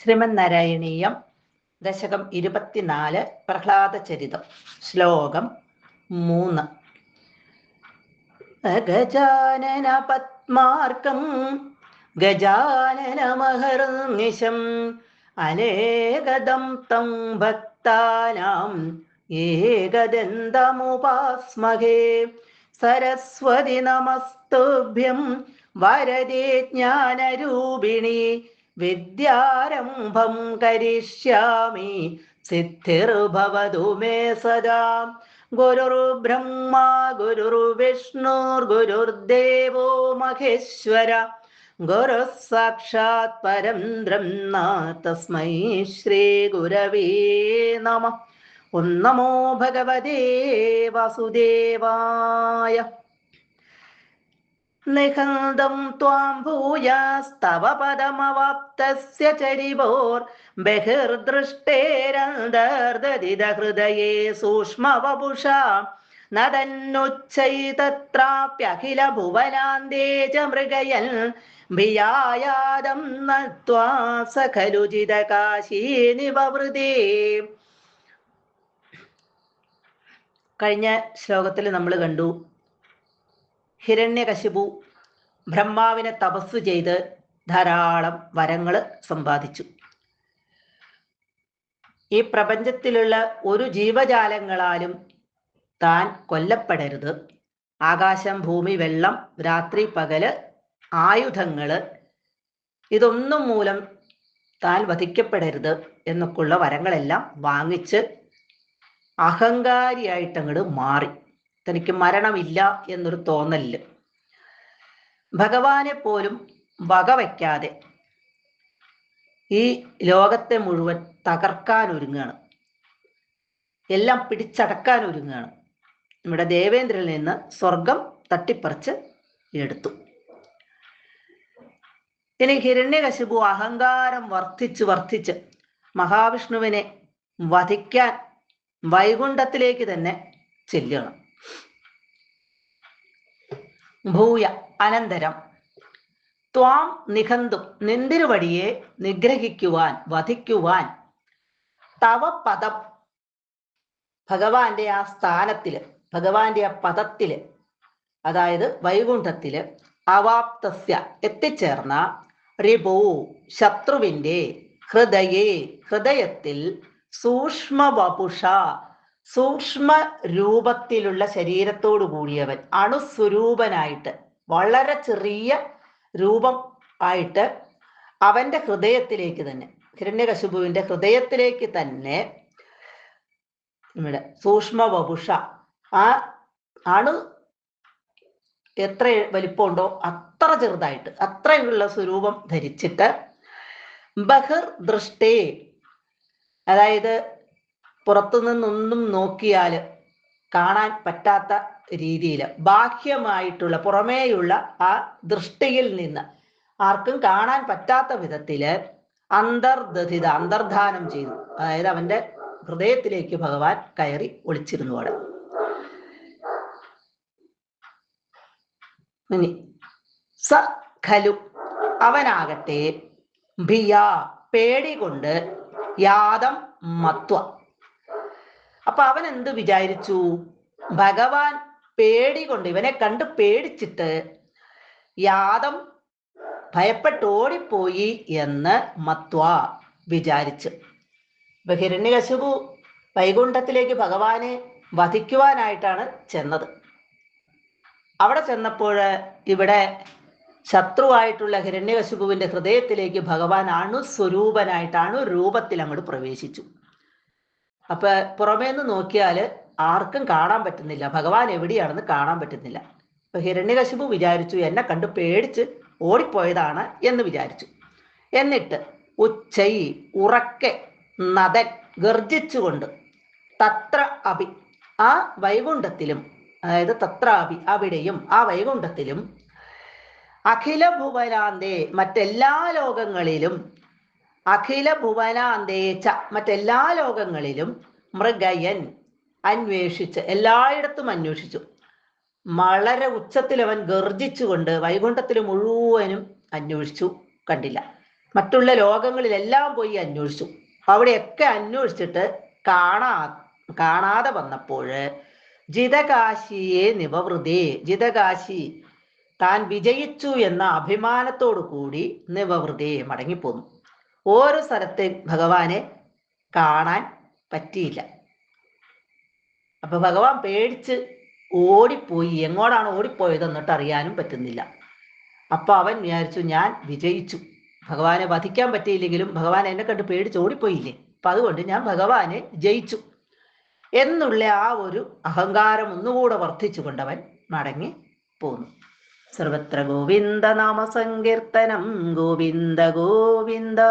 ശ്രീമന്നാരായണീയം ദശകം 24 പ്രഹ്ലാദചരിതം ശ്ലോകം 3. ഗജാനന പത്മാർക്കം ഗജാനനമഹർനിശം അനേകദം തം ഭക്താനാം ഏകദന്തമുപാസ്മഹേ. സരസ്വതി നമസ്തുഭ്യം വരദേ ജ്ഞാനരൂപിണി വിദ്യാരംഭം കരിഷ്യാമി സിദ്ധിർഭവതു മേ സദാ. ഗുരുർബ്രഹ്മ ഗുരുർവിഷ്ണുർഗുരുർദേവോ മഹേശ്വര ഗുരുഃ സാക്ഷാത് പരം ബ്രഹ്മ തസ്മൈ ശ്രീ ഗുരവേ നമഃ. ഓം നമോ ഭഗവതേ വാസുദേവായ. നിഖണ്ഡം ത്വാം ഭൂയാസ്തവ പദമവാപ്തസ്യ ചരിവോർ ബഹിർദൃഷ്ടേരന്തർദദിത ഹൃദയേ സൂക്ഷ്മവപുഷാ നദന്നുച്ഛൈതത്രാപ്യഖില ഭുവനാന്തേ ച മൃഗയൻ ഭിയായാദം നത്വാ സഖലു ജിതകാശീ നിവവൃതേ. കഴിഞ്ഞ ശ്ലോകത്തിൽ നമ്മൾ കണ്ടു ഹിരണ്യകശിപു ബ്രഹ്മാവിനെ തപസ് ചെയ്ത് ധാരാളം വരങ്ങൾ സമ്പാദിച്ചു. ഈ പ്രപഞ്ചത്തിലുള്ള ഒരു ജീവജാലങ്ങളാലും താൻ കൊല്ലപ്പെടരുത്, ആകാശം ഭൂമി വെള്ളം രാത്രി പകല് ആയുധങ്ങള് ഇതൊന്നും മൂലം താൻ വധിക്കപ്പെടരുത് എന്നൊക്കെയുള്ള വരങ്ങളെല്ലാം വാങ്ങിച്ച് അഹങ്കാരിയായിട്ടങ്ങോട്ട് മാറി. തനിക്ക് മരണമില്ല എന്നൊരു തോന്നലില് ഭഗവാനെ പോലും വകവയ്ക്കാതെ ഈ ലോകത്തെ മുഴുവൻ തകർക്കാൻ ഒരുങ്ങുകയാണ്, എല്ലാം പിടിച്ചടക്കാൻ ഒരുങ്ങുകയാണ്. നമ്മുടെ ദേവേന്ദ്രനിൽ നിന്ന് സ്വർഗം തട്ടിപ്പറിച്ച് എടുത്തു. ഇനി ഹിരണ്യകശിപു അഹങ്കാരം വർദ്ധിച്ച് മഹാവിഷ്ണുവിനെ വധിക്കാൻ വൈകുണ്ഠത്തിലേക്ക് തന്നെ ചെല്ലുകയാണ്. ഭൂയ അനന്തരം ത്വാം നിഖന്തും നിന്തിരുവടിയെ നിഗ്രഹിക്കുവാൻ വധിക്കുവാൻ തവ പദം ഭഗവാന്റെ ആ സ്ഥാനത്തില് ഭഗവാന്റെ ആ പദത്തില് അതായത് വൈകുണ്ഠത്തില് അവാപ്തസ്യ എത്തിച്ചേർന്ന റിപു ശത്രുവിന്റെ ഹൃദയത്തിൽ സൂക്ഷ്മവപുഷ സൂക്ഷ്മ രൂപത്തിലുള്ള ശരീരത്തോടു കൂടിയവൻ അണുസ്വരൂപനായിട്ട് വളരെ ചെറിയ രൂപം ആയിട്ട് അവന്റെ ഹൃദയത്തിലേക്ക് തന്നെ ഹിരണ്യകശിപുവിന്റെ ഹൃദയത്തിലേക്ക് തന്നെ ഇവിടെ സൂക്ഷ്മവപുഷ ആ അണു എത്ര വലിപ്പമുണ്ടോ അത്ര ചെറുതായിട്ട് അത്രയുള്ള സ്വരൂപം ധരിച്ചിട്ട് ബഹിർ ദൃഷ്ടേ അതായത് പുറത്തു നിന്നൊന്നും നോക്കിയാൽ കാണാൻ പറ്റാത്ത രീതിയിൽ ബാഹ്യമായിട്ടുള്ള പുറമേയുള്ള ആ ദൃഷ്ടിയിൽ നിന്ന് ആർക്കും കാണാൻ പറ്റാത്ത വിധത്തില് അന്തർധാനം ചെയ്തു. അതായത് അവന്റെ ഹൃദയത്തിലേക്ക് ഭഗവാൻ കയറി ഒളിച്ചിരുന്നു. അവിടെ ഇനി സ ഖലു അവനാകട്ടെ ഭിയ പേടി കൊണ്ട് യാദം മത്വ. അപ്പൊ അവൻ എന്ത് വിചാരിച്ചു? ഭഗവാൻ പേടി കൊണ്ട് ഇവനെ കണ്ട് പേടിച്ചിട്ട് യാദം ഭയപ്പെട്ടോടിപ്പോയി എന്ന് മത്വ വിചാരിച്ച്. ഇപ്പൊ ഹിരണ്യകശിപു വൈകുണ്ഠത്തിലേക്ക് ഭഗവാനെ വധിക്കുവാനായിട്ടാണ് ചെന്നത്. അവിടെ ചെന്നപ്പോൾ ഇവിടെ ശത്രുവായിട്ടുള്ള ഹിരണ്യകശിപുവിന്റെ ഹൃദയത്തിലേക്ക് ഭഗവാൻ അണുസ്വരൂപനായിട്ട് അണുരൂപത്തിൽ അങ്ങോട്ട് പ്രവേശിച്ചു. അപ്പൊ പുറമേന്ന് നോക്കിയാല് ആർക്കും കാണാൻ പറ്റുന്നില്ല, ഭഗവാൻ എവിടെയാണെന്ന് കാണാൻ പറ്റുന്നില്ല. അപ്പൊ ഹിരണ്യകശിപു വിചാരിച്ചു എന്നെ കണ്ട് പേടിച്ച് ഓടിപ്പോയതാണ് എന്ന് വിചാരിച്ചു. എന്നിട്ട് ഉച്ചൈ ഉറക്കെ നദൻ ഗർജിച്ചുകൊണ്ട് തത്ര അഭി ആ വൈകുണ്ഠത്തിലും അതായത് തത്ര അഭി അവിടെയും ആ വൈകുണ്ഠത്തിലും അഖില ഭുവനാന്തേ മറ്റെല്ലാ ലോകങ്ങളിലും അഖില ഭുവനാന്തേച്ച മറ്റെല്ലാ ലോകങ്ങളിലും മൃഗയൻ അന്വേഷിച്ച് എല്ലായിടത്തും അന്വേഷിച്ചു. വളരെ ഉച്ചത്തിൽ അവൻ ഗർജിച്ചുകൊണ്ട് വൈകുണ്ഠത്തിൽ മുഴുവനും അന്വേഷിച്ചു, കണ്ടില്ല. മറ്റുള്ള ലോകങ്ങളിലെല്ലാം പോയി അന്വേഷിച്ചു. അവിടെയൊക്കെ അന്വേഷിച്ചിട്ട് കാണാതെ വന്നപ്പോൾ ജിതകാശിയെ നിവവൃതേ, ജിതകാശി താൻ വിജയിച്ചു എന്ന അഭിമാനത്തോടു കൂടി നിവവൃതേ മടങ്ങിപ്പോന്നു. ഓരോ സ്ഥലത്തെ ഭഗവാനെ കാണാൻ പറ്റിയില്ല. അപ്പൊ ഭഗവാൻ പേടിച്ച് ഓടിപ്പോയി. എങ്ങോട്ടാണ് ഓടിപ്പോയത് എന്നിട്ട് അറിയാനും പറ്റുന്നില്ല. അപ്പൊ അവൻ വിചാരിച്ചു, ഞാൻ വിജയിച്ചു, ഭഗവാനെ വധിക്കാൻ പറ്റിയില്ലെങ്കിലും ഭഗവാൻ എന്നെ കണ്ട് പേടിച്ച് ഓടിപ്പോയില്ലേ, അപ്പൊ അതുകൊണ്ട് ഞാൻ ഭഗവാനെ ജയിച്ചു എന്നുള്ള ആ ഒരു അഹങ്കാരം ഒന്നുകൂടെ വർദ്ധിച്ചുകൊണ്ടവൻ മടങ്ങി പോന്നു. സർവത്ര ഗോവിന്ദ നാമ സങ്കീർത്തനം, ഗോവിന്ദ ഗോവിന്ദ.